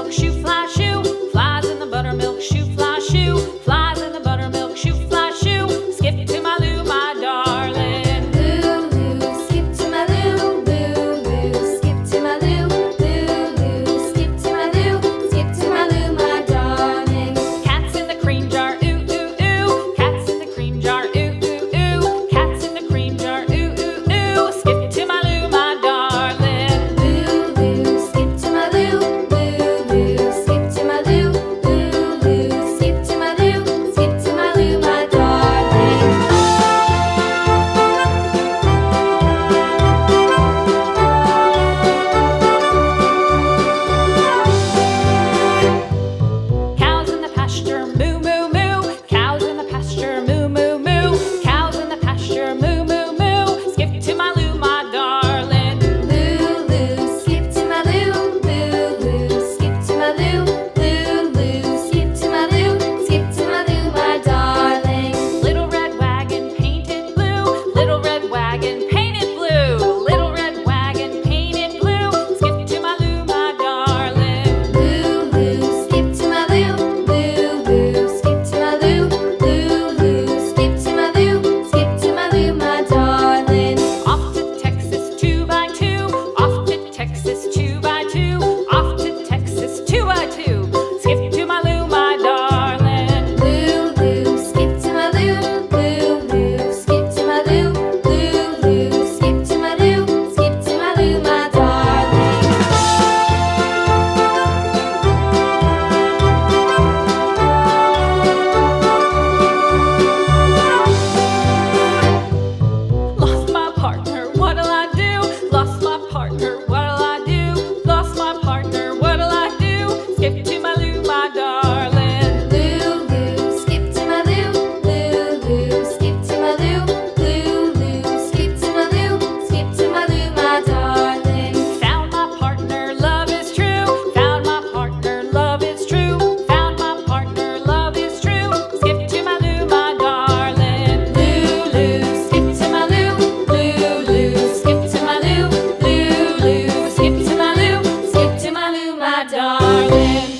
buttermilk shoe, fly shoe. Flies in the buttermilk shoe, fly shoe. Flies in the buttermilk shoe, fly shoe. Skip to my Lou, my darling. Lou, skip to my Lou, Lou, skip to my Lou, Lou, skip to my Lou, skip to my Lou, my darling. Cats in the cream jar, ooh, ooh, ooh. Cats in the cream jar, ooh, ooh, ooh. Cats in the cream jar, ooh, ooh, ooh. Skip to my Lou, my darling. Lou, skip to my Lou, Lou, skip to my Lou, Lou, skip to my Lou, skip to my Lou, my darling. Cows in the pasture, moo, moo, moo. Cows in the pasture, moo, moo, moo. Cows in the pasture, moo, moo, moo. Skip to my Lou, my darling. Lou, skip to my Lou, Lou, skip to my Lou, Lou, skip to my Lou, skip to my Lou, my darling. Little red wagon painted blue. Little red wagon painted blue. Little red wagon painted blue. Skip to my Lou, my darling. Lou, skip to my Lou, Lou, skip to my Lou, Lou, skip to my Lou, skip to my Lou, my darling. Off to Texas 2x2. Off to Texas 2x2. Off to Texas 2x2. Skip to my Lou, my darling. Lou, skip to my Lou, Lou, skip to my Lou, Lou, skip to my Lou, skip to my Lou, my darling. Lost my partner, what'll I do? Lost my partner, what'll I do? Lost my partner, what'll I do? Skip to my Lou, my darling. Lou, skip to my Lou, Lou, skip to my Lou, Lou, skip to my Lou, skip to my Lou, my darling. Found my partner, love is true. Found my partner, love is true. Found my partner, love is true. Skip to my Lou, my darling. Lou, skip to my Lou, Lou, skip to my Lou, Lou, skip to my Lou, skip to my Lou, my darling.